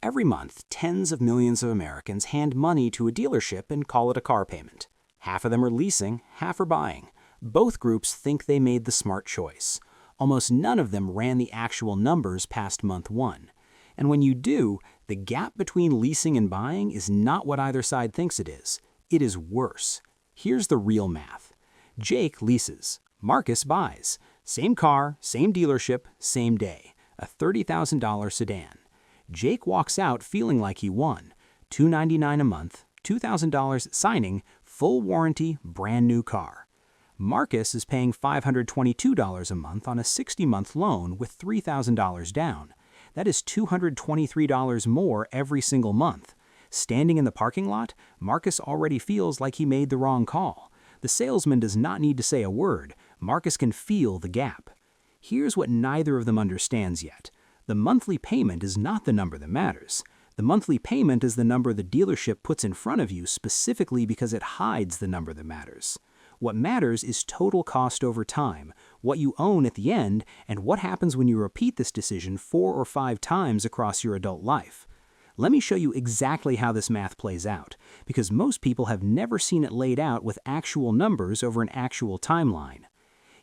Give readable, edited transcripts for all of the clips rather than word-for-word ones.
Every month, tens of millions of Americans hand money to a dealership and call it a car payment. Half of them are leasing, half are buying. Both groups think they made the smart choice. Almost none of them ran the actual numbers past month one. And when you do, the gap between leasing and buying is not what either side thinks it is. It is worse. Here's the real math. Jake leases. Marcus buys. Same car, same dealership, same day. A $30,000 sedan. Jake walks out feeling like he won. $299 a month, $2,000 signing, full warranty, brand new car. Marcus is paying $522 a month on a 60-month loan with $3,000 down. That is $223 more every single month. Standing in the parking lot, Marcus already feels like he made the wrong call. The salesman does not need to say a word. Marcus can feel the gap. Here's what neither of them understands yet. The monthly payment is not the number that matters. The monthly payment is the number the dealership puts in front of you specifically because it hides the number that matters. What matters is total cost over time, what you own at the end, and what happens when you repeat this decision 4 or 5 times across your adult life. Let me show you exactly how this math plays out, because most people have never seen it laid out with actual numbers over an actual timeline.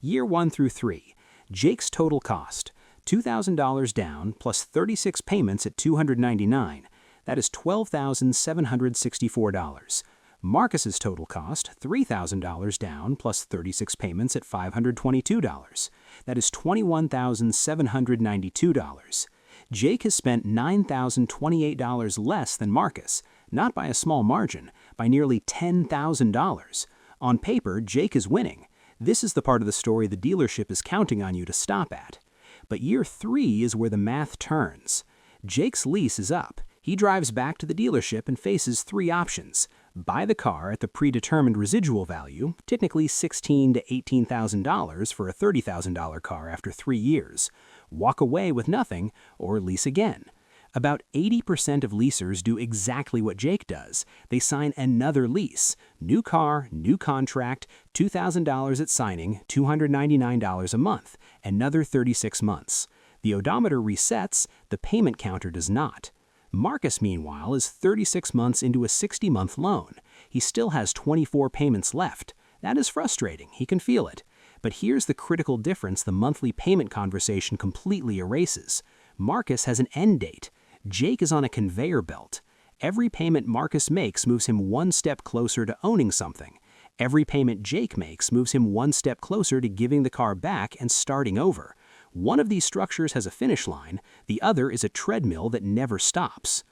Year 1 through 3, Jake's total cost, $2,000 down plus 36 payments at $299. That is $12,764. Marcus's total cost, $3,000 down plus 36 payments at $522. That is $21,792. Jake has spent $9,028 less than Marcus, not by a small margin, by nearly $10,000. On paper, Jake is winning. This is the part of the story the dealership is counting on you to stop at. But year 3 is where the math turns. Jake's lease is up. He drives back to the dealership and faces 3 options. Buy the car at the predetermined residual value, technically $16,000 to $18,000 for a $30,000 car after 3 years. Walk away with nothing, or lease again. About 80% of leasers do exactly what Jake does. They sign another lease. New car, new contract, $2,000 at signing, $299 a month, another 36 months. The odometer resets, the payment counter does not. Marcus, meanwhile, is 36 months into a 60-month loan. He still has 24 payments left. That is frustrating. He can feel it. But here's the critical difference the monthly payment conversation completely erases. Marcus has an end date. Jake is on a conveyor belt. Every payment Marcus makes moves him one step closer to owning something. Every payment Jake makes moves him one step closer to giving the car back and starting over. One of these structures has a finish line, the other is a treadmill that never stops.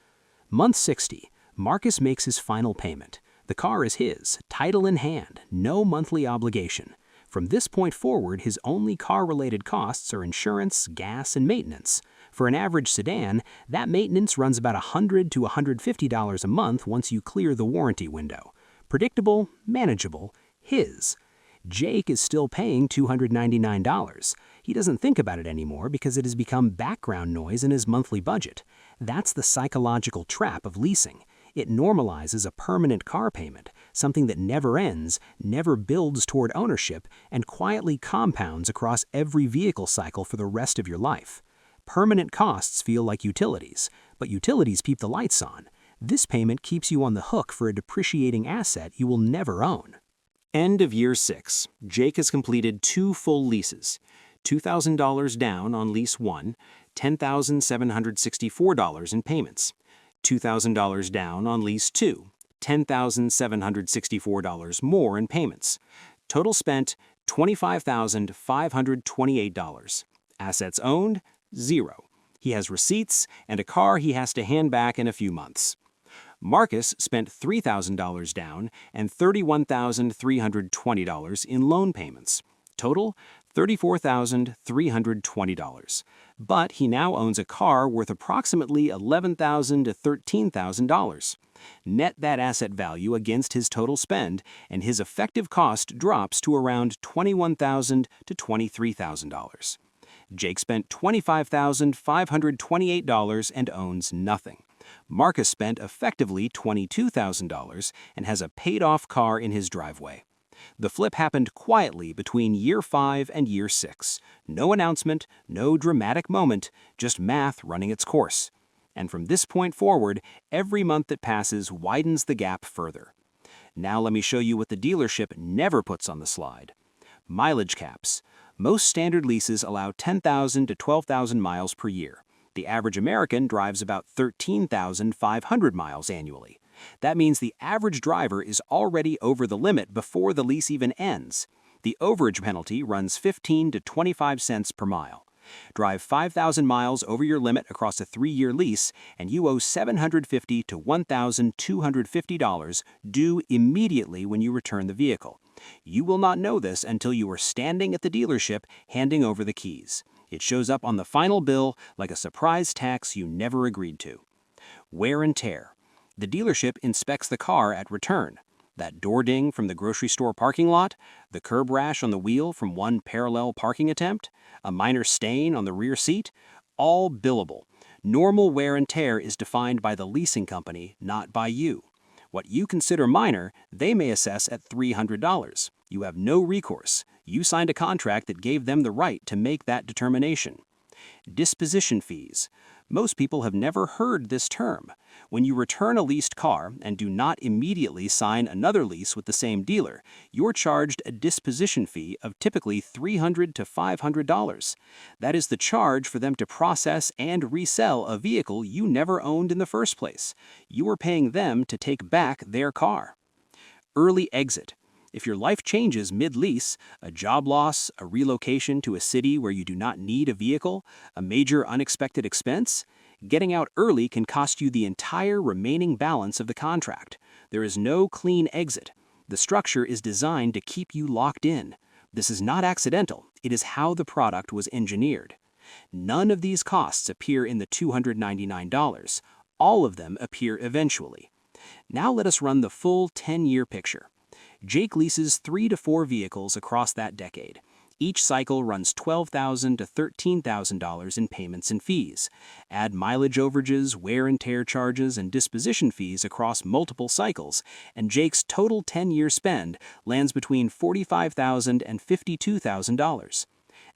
Month 60, Marcus makes his final payment. The car is his, title in hand, no monthly obligation. From this point forward, his only car-related costs are insurance, gas, and maintenance. For an average sedan, that maintenance runs about $100 to $150 a month once you clear the warranty window. Predictable, manageable, his. Jake is still paying $299. He doesn't think about it anymore because it has become background noise in his monthly budget. That's the psychological trap of leasing. It normalizes a permanent car payment, something that never ends, never builds toward ownership, and quietly compounds across every vehicle cycle for the rest of your life. Permanent costs feel like utilities, but utilities keep the lights on. This payment keeps you on the hook for a depreciating asset you will never own. End of year 6. Jake has completed 2 full leases. $2,000 down on lease 1, $10,764 in payments. $2,000 down on lease 2, $10,764 more in payments. Total spent, $25,528. Assets owned, 0. He has receipts and a car he has to hand back in a few months. Marcus spent $3,000 down and $31,320 in loan payments. Total, $34,320. But he now owns a car worth approximately $11,000 to $13,000. Net that asset value against his total spend, and his effective cost drops to around $21,000 to $23,000. Jake spent $25,528 and owns nothing. Marcus spent effectively $22,000 and has a paid-off car in his driveway. The flip happened quietly between year 5 and year 6. No announcement, no dramatic moment, just math running its course. And from this point forward, every month that passes widens the gap further. Now let me show you what the dealership never puts on the slide. Mileage caps. Most standard leases allow 10,000 to 12,000 miles per year. The average American drives about 13,500 miles annually. That means the average driver is already over the limit before the lease even ends. The overage penalty runs 15 to 25 cents per mile. Drive 5,000 miles over your limit across a 3-year lease, and you owe $750 to $1,250 due immediately when you return the vehicle. You will not know this until you are standing at the dealership handing over the keys. It shows up on the final bill like a surprise tax you never agreed to. Wear and tear. The dealership inspects the car at return. That door ding from the grocery store parking lot, the curb rash on the wheel from one parallel parking attempt, a minor stain on the rear seat, all billable. Normal wear and tear is defined by the leasing company, not by you. What you consider minor, they may assess at $300. You have no recourse. You signed a contract that gave them the right to make that determination. Disposition fees. Most people have never heard this term. When you return a leased car and do not immediately sign another lease with the same dealer, you're charged a disposition fee of typically $300 to $500. That is the charge for them to process and resell a vehicle you never owned in the first place. You are paying them to take back their car. Early exit. If your life changes mid-lease, a job loss, a relocation to a city where you do not need a vehicle, a major unexpected expense, getting out early can cost you the entire remaining balance of the contract. There is no clean exit. The structure is designed to keep you locked in. This is not accidental. It is how the product was engineered. None of these costs appear in the $299. All of them appear eventually. Now let us run the full 10-year picture. Jake leases 3 to 4 vehicles across that decade. Each cycle runs $12,000 to $13,000 in payments and fees. Add mileage overages, wear and tear charges, and disposition fees across multiple cycles, and Jake's total 10-year spend lands between $45,000 and $52,000.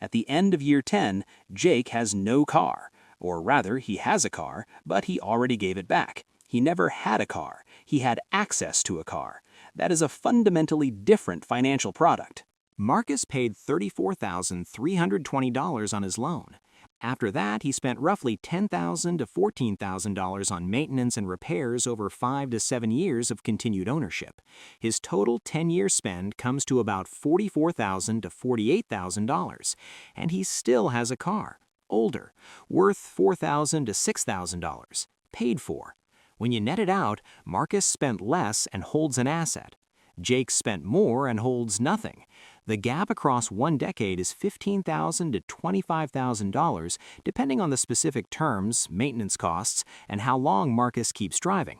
At the end of year 10, Jake has no car. Or rather, he has a car, but he already gave it back. He never had a car. He had access to a car. That is a fundamentally different financial product. Marcus paid $34,320 on his loan. After that, he spent roughly $10,000 to $14,000 on maintenance and repairs over 5 to 7 years of continued ownership. His total 10-year spend comes to about $44,000 to $48,000, and he still has a car, older, worth $4,000 to $6,000, paid for. When you net it out, Marcus spent less and holds an asset. Jake spent more and holds nothing. The gap across one decade is $15,000 to $25,000, depending on the specific terms, maintenance costs, and how long Marcus keeps driving.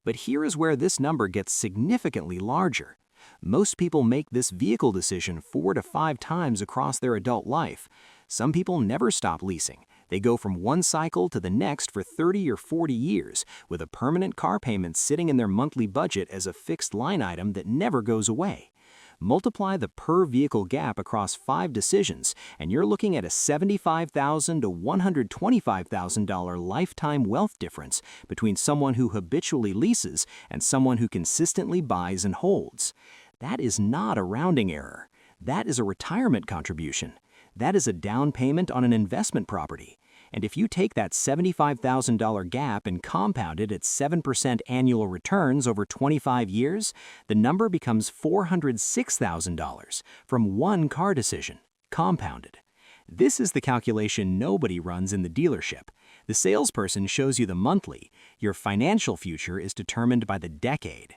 But here is where this number gets significantly larger. Most people make this vehicle decision 4 to 5 times across their adult life. Some people never stop leasing. They go from one cycle to the next for 30 or 40 years, with a permanent car payment sitting in their monthly budget as a fixed line item that never goes away. Multiply the per-vehicle gap across 5 decisions, and you're looking at a $75,000 to $125,000 lifetime wealth difference between someone who habitually leases and someone who consistently buys and holds. That is not a rounding error. That is a retirement contribution. That is a down payment on an investment property. And if you take that $75,000 gap and compound it at 7% annual returns over 25 years, the number becomes $406,000 from one car decision, compounded. This is the calculation nobody runs in the dealership. The salesperson shows you the monthly. Your financial future is determined by the decade.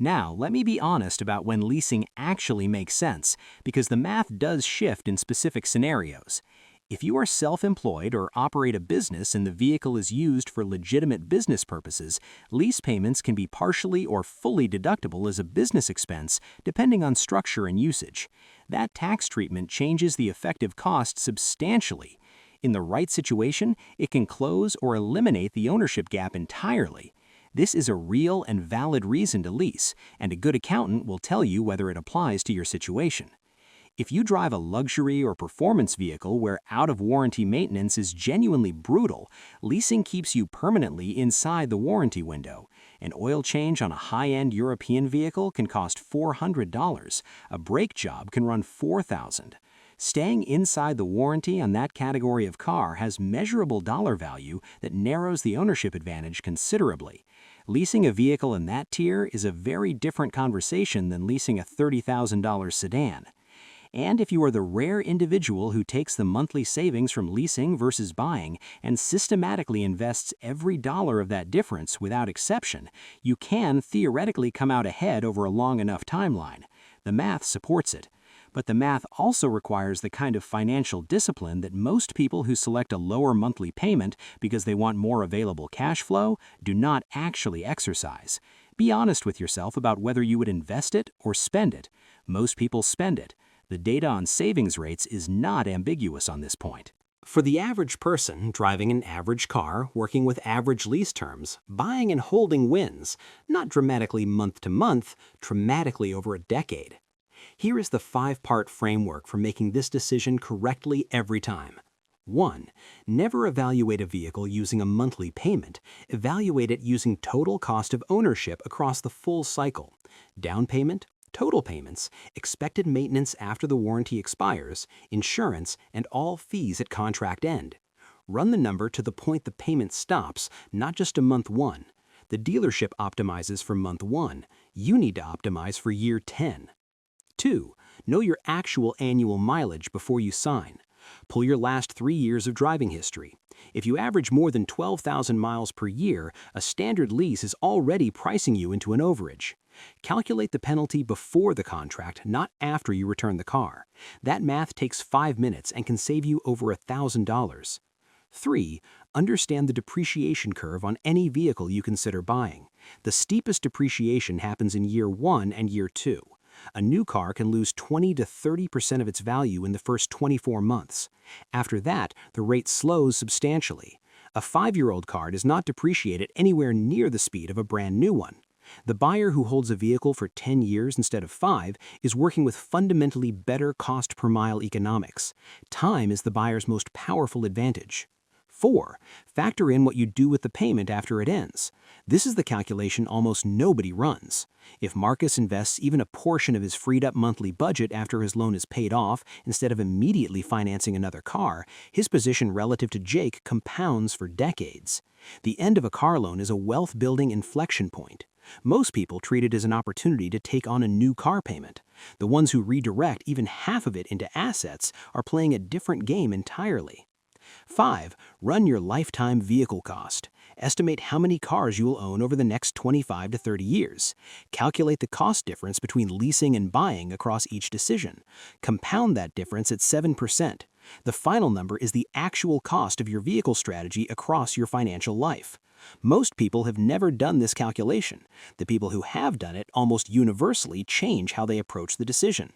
Now, let me be honest about when leasing actually makes sense, because the math does shift in specific scenarios. If you are self-employed or operate a business and the vehicle is used for legitimate business purposes, lease payments can be partially or fully deductible as a business expense, depending on structure and usage. That tax treatment changes the effective cost substantially. In the right situation, it can close or eliminate the ownership gap entirely. This is a real and valid reason to lease, and a good accountant will tell you whether it applies to your situation. If you drive a luxury or performance vehicle where out-of-warranty maintenance is genuinely brutal, leasing keeps you permanently inside the warranty window. An oil change on a high-end European vehicle can cost $400. A brake job can run $4,000. Staying inside the warranty on that category of car has measurable dollar value that narrows the ownership advantage considerably. Leasing a vehicle in that tier is a very different conversation than leasing a $30,000 sedan. And if you are the rare individual who takes the monthly savings from leasing versus buying and systematically invests every dollar of that difference without exception, you can theoretically come out ahead over a long enough timeline. The math supports it. But the math also requires the kind of financial discipline that most people who select a lower monthly payment because they want more available cash flow do not actually exercise. Be honest with yourself about whether you would invest it or spend it. Most people spend it. The data on savings rates is not ambiguous on this point. For the average person driving an average car, working with average lease terms, buying and holding wins, not dramatically month to month, dramatically over a decade. Here is the 5-part framework for making this decision correctly every time. 1. Never evaluate a vehicle using a monthly payment. Evaluate it using total cost of ownership across the full cycle. Down payment, total payments, expected maintenance after the warranty expires, insurance, and all fees at contract end. Run the number to the point the payment stops, not just to month 1. The dealership optimizes for month 1. You need to optimize for year 10. 2. Know your actual annual mileage before you sign. Pull your last 3 years of driving history. If you average more than 12,000 miles per year, a standard lease is already pricing you into an overage. Calculate the penalty before the contract, not after you return the car. That math takes 5 minutes and can save you over $1,000. 3. Understand the depreciation curve on any vehicle you consider buying. The steepest depreciation happens in year 1 and year 2. A new car can lose 20 to 30% of its value in the first 24 months. After that, the rate slows substantially. A 5-year-old car does not depreciate at anywhere near the speed of a brand new one. The buyer who holds a vehicle for 10 years instead of 5 is working with fundamentally better cost per mile economics. Time is the buyer's most powerful advantage. 4. Factor in what you do with the payment after it ends. This is the calculation almost nobody runs. If Marcus invests even a portion of his freed-up monthly budget after his loan is paid off instead of immediately financing another car, his position relative to Jake compounds for decades. The end of a car loan is a wealth-building inflection point. Most people treat it as an opportunity to take on a new car payment. The ones who redirect even half of it into assets are playing a different game entirely. 5. Run your lifetime vehicle cost. Estimate how many cars you will own over the next 25 to 30 years. Calculate the cost difference between leasing and buying across each decision. Compound that difference at 7%. The final number is the actual cost of your vehicle strategy across your financial life. Most people have never done this calculation. The people who have done it almost universally change how they approach the decision.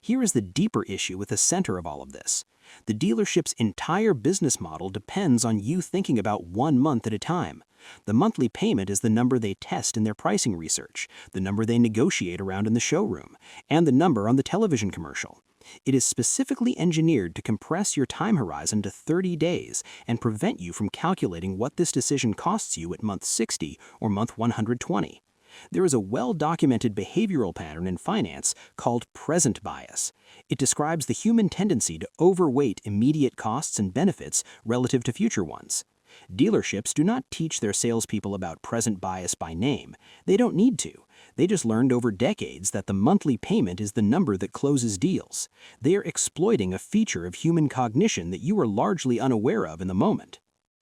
Here is the deeper issue with the center of all of this. The dealership's entire business model depends on you thinking about 1 month at a time. The monthly payment is the number they test in their pricing research, the number they negotiate around in the showroom, and the number on the television commercial. It is specifically engineered to compress your time horizon to 30 days and prevent you from calculating what this decision costs you at month 60 or month 120. There is a well-documented behavioral pattern in finance called present bias. It describes the human tendency to overweight immediate costs and benefits relative to future ones. Dealerships do not teach their salespeople about present bias by name. They don't need to. They just learned over decades that the monthly payment is the number that closes deals. They are exploiting a feature of human cognition that you are largely unaware of in the moment.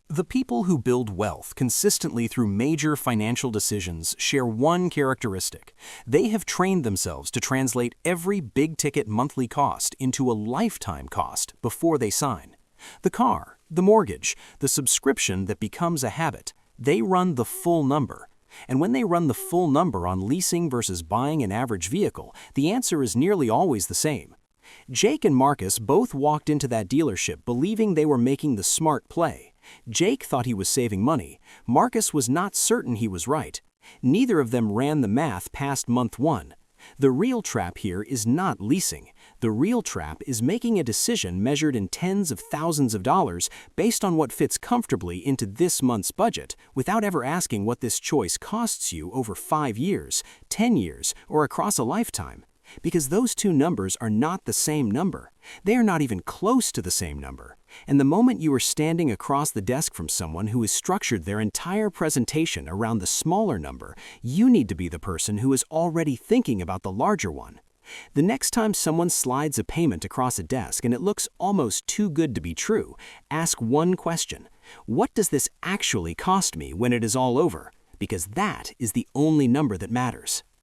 The people who build wealth consistently through major financial decisions share one characteristic. They have trained themselves to translate every big-ticket monthly cost into a lifetime cost before they sign. The car, the mortgage, the subscription that becomes a habit, they run the full number. And when they run the full number on leasing versus buying an average vehicle, the answer is nearly always the same. Jake and Marcus both walked into that dealership believing they were making the smart play. Jake thought he was saving money. Marcus was not certain he was right. Neither of them ran the math past month 1. The real trap here is not leasing. The real trap is making a decision measured in tens of thousands of dollars based on what fits comfortably into this month's budget without ever asking what this choice costs you over 5 years, 10 years, or across a lifetime. Because those two numbers are not the same number. They are not even close to the same number. And the moment you are standing across the desk from someone who has structured their entire presentation around the smaller number, you need to be the person who is already thinking about the larger one. The next time someone slides a payment across a desk and it looks almost too good to be true, ask one question. What does this actually cost me when it is all over? Because that is the only number that matters.